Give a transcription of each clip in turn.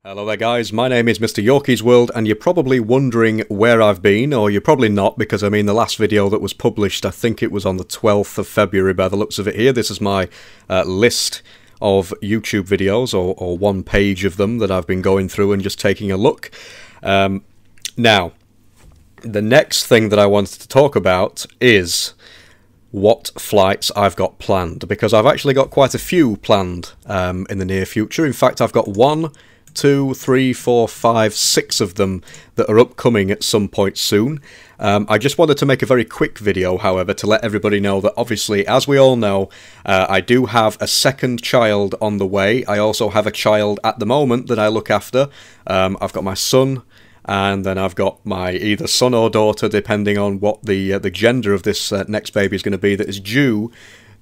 Hello there guys, my name is Mr. Yorkie's World and you're probably wondering where I've been, or you're probably not because I mean the last video that was published, I think it was on the 12th of February by the looks of it here. This is my list of YouTube videos, or one page of them that I've been going through and just taking a look. Now, the next thing that I wanted to talk about is what flights I've got planned, because I've actually got quite a few planned in the near future. In fact, I've got 1, 2, 3, 4, 5, 6 of them that are upcoming at some point soon. I just wanted to make a very quick video, however, to let everybody know that obviously, as we all know, I do have a second child on the way. I also have a child at the moment that I look after. I've got my son, and then I've got my either son or daughter, depending on what the gender of this next baby is going to be, that is due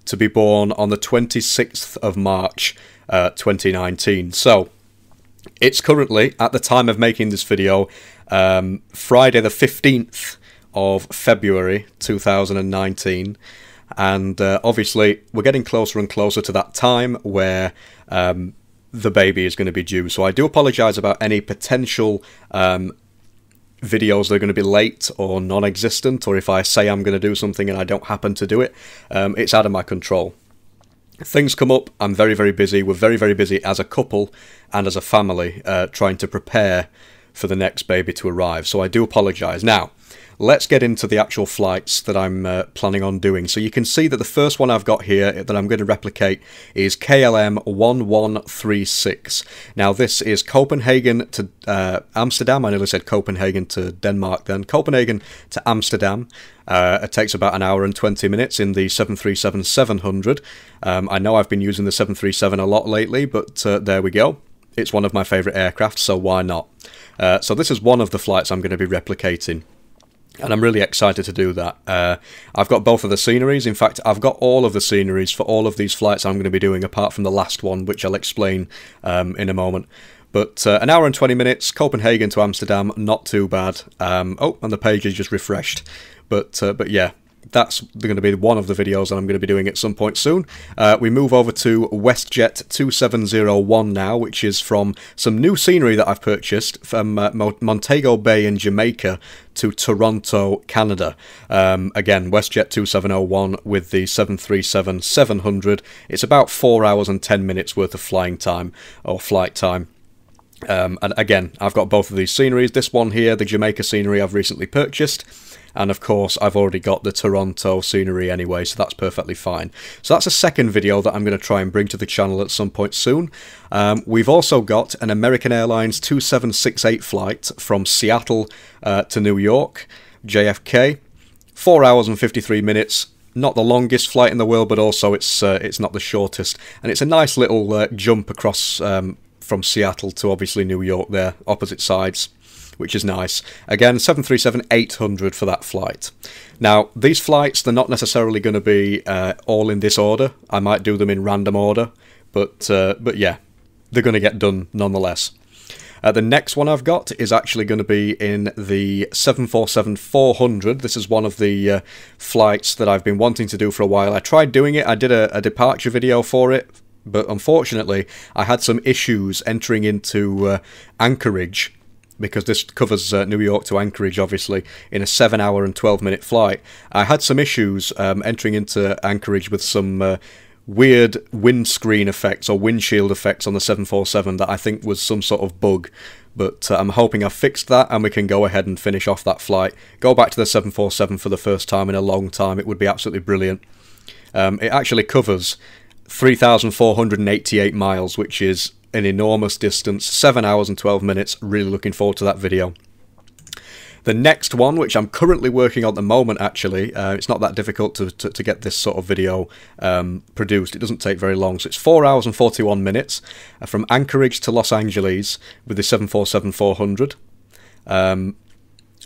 to be born on the 26th of March 2019. So it's currently, at the time of making this video, Friday the 15th of February 2019, and obviously we're getting closer and closer to that time where the baby is going to be due. So I do apologise about any potential videos that are going to be late or non-existent, or if I say I'm going to do something and I don't happen to do it. It's out of my control. Things come up, I'm very, very busy. We're very, very busy as a couple and as a family trying to prepare for the next baby to arrive. So I do apologise. Now, let's get into the actual flights that I'm planning on doing. So you can see that the first one I've got here that I'm going to replicate is KLM 1136. Now this is Copenhagen to Amsterdam. I nearly said Copenhagen to Denmark then. Copenhagen to Amsterdam. It takes about an hour and 20 minutes in the 737-700. I know I've been using the 737 a lot lately, but there we go. It's one of my favourite aircraft, so why not? So this is one of the flights I'm going to be replicating, and I'm really excited to do that. I've got both of the sceneries. In fact, I've got all of the sceneries for all of these flights I'm going to be doing, apart from the last one, which I'll explain in a moment. But an hour and 20 minutes, Copenhagen to Amsterdam, not too bad. Oh, and the page is just refreshed. But yeah, that's going to be one of the videos that I'm going to be doing at some point soon. We move over to WestJet 2701 now, which is from some new scenery that I've purchased from Montego Bay in Jamaica to Toronto, Canada. Again, WestJet 2701 with the 737-700. It's about 4 hours and 10 minutes worth of flying time, or flight time. And again, I've got both of these sceneries. This one here, the Jamaica scenery, I've recently purchased. And of course, I've already got the Toronto scenery anyway, so that's perfectly fine. So that's a second video that I'm going to try and bring to the channel at some point soon. We've also got an American Airlines 2768 flight from Seattle to New York, JFK. 4 hours and 53 minutes. Not the longest flight in the world, but also it's not the shortest. And it's a nice little jump across from Seattle to obviously New York there, opposite sides, which is nice. Again, 737-800 for that flight. Now, these flights, they're not necessarily going to be all in this order. I might do them in random order, but yeah, they're going to get done nonetheless. The next one I've got is actually going to be in the 747-400. This is one of the flights that I've been wanting to do for a while. I tried doing it. I did a departure video for it, but unfortunately, I had some issues entering into Anchorage, because this covers New York to Anchorage, obviously, in a 7 hour and 12-minute flight. I had some issues entering into Anchorage with some weird windscreen effects or windshield effects on the 747 that I think was some sort of bug. But I'm hoping I've fixed that and we can go ahead and finish off that flight. Go back to the 747 for the first time in a long time. It would be absolutely brilliant. It actually covers 3,488 miles, which is an enormous distance. 7 hours and 12 minutes. Really looking forward to that video. The next one, which I'm currently working on at the moment, actually, it's not that difficult to get this sort of video produced. It doesn't take very long. So it's 4 hours and 41 minutes from Anchorage to Los Angeles with the 747-400.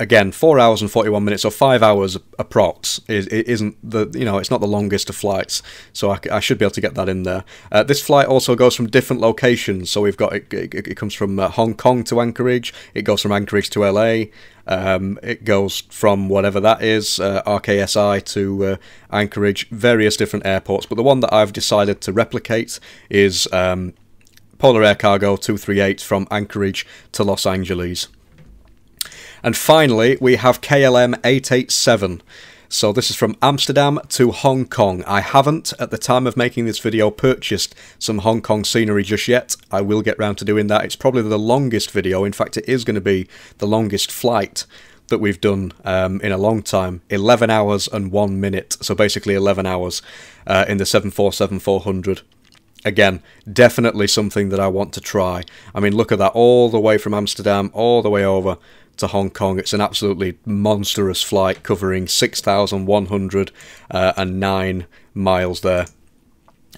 Again, 4 hours and 41 minutes, or 5 hours approx. Isn't the, you know, it's not the longest of flights, so I should be able to get that in there. This flight also goes from different locations, so we've got it comes from Hong Kong to Anchorage, it goes from Anchorage to LA, it goes from whatever that is, RKSI to Anchorage, various different airports, but the one that I've decided to replicate is Polar Air Cargo 238 from Anchorage to Los Angeles. And finally, we have KLM 887. So this is from Amsterdam to Hong Kong. I haven't, at the time of making this video, purchased some Hong Kong scenery just yet. I will get round to doing that. It's probably the longest video. In fact, it is going to be the longest flight that we've done in a long time. 11 hours and 1 minute. So basically 11 hours in the 747-400. Again, definitely something that I want to try. I mean, look at that, all the way from Amsterdam, all the way over to Hong Kong. It's an absolutely monstrous flight covering 6,109 miles there.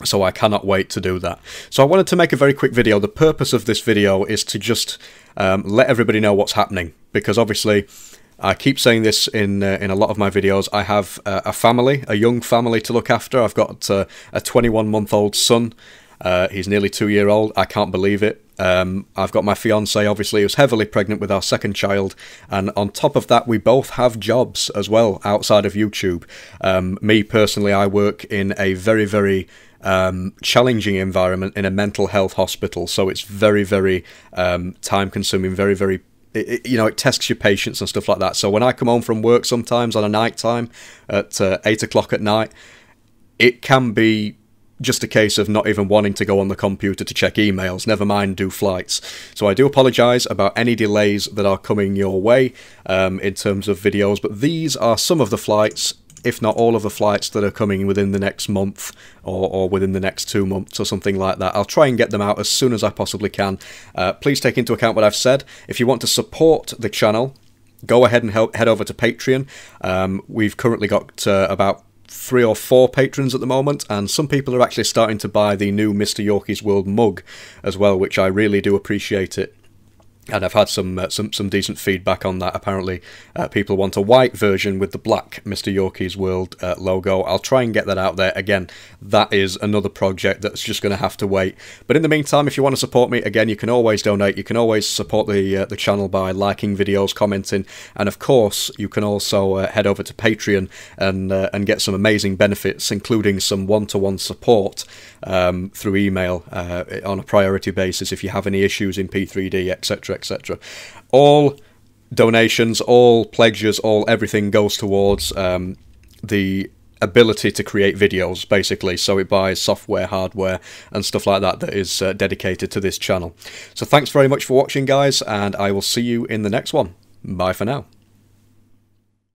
So I cannot wait to do that. So I wanted to make a very quick video. The purpose of this video is to just let everybody know what's happening, because obviously I keep saying this in a lot of my videos. I have a family, a young family to look after. I've got a 21-month-old son. He's nearly 2 years old. I can't believe it. I've got my fiance, obviously, who's heavily pregnant with our second child, and on top of that, we both have jobs as well outside of YouTube. Me personally, I work in a very, very challenging environment in a mental health hospital, so it's very, very time-consuming, very, very. You know, it tests your patience and stuff like that. So when I come home from work sometimes on a night time at 8 o'clock at night, it can be just a case of not even wanting to go on the computer to check emails, never mind do flights. So I do apologise about any delays that are coming your way in terms of videos, but these are some of the flights, if not all of the flights, that are coming within the next month or within the next 2 months or something like that. I'll try and get them out as soon as I possibly can. Please take into account what I've said. If you want to support the channel, go ahead and head over to Patreon. We've currently got about 3 or 4 patrons at the moment, and some people are actually starting to buy the new Mr. Yorkie's World mug as well, which I really do appreciate it. And I've had some decent feedback on that. Apparently, people want a white version with the black Mr. Yorkie's World logo. I'll try and get that out there. Again, that is another project that's just going to have to wait. But in the meantime, if you want to support me, again, you can always donate. You can always support the channel by liking videos, commenting, and of course, you can also head over to Patreon and get some amazing benefits, including some one-to-one support through email on a priority basis if you have any issues in P3D, etc. etc. All donations, all pledges, everything goes towards the ability to create videos, basically. So it buys software, hardware, and stuff like that that is dedicated to this channel. So thanks very much for watching, guys, and I will see you in the next one. Bye for now.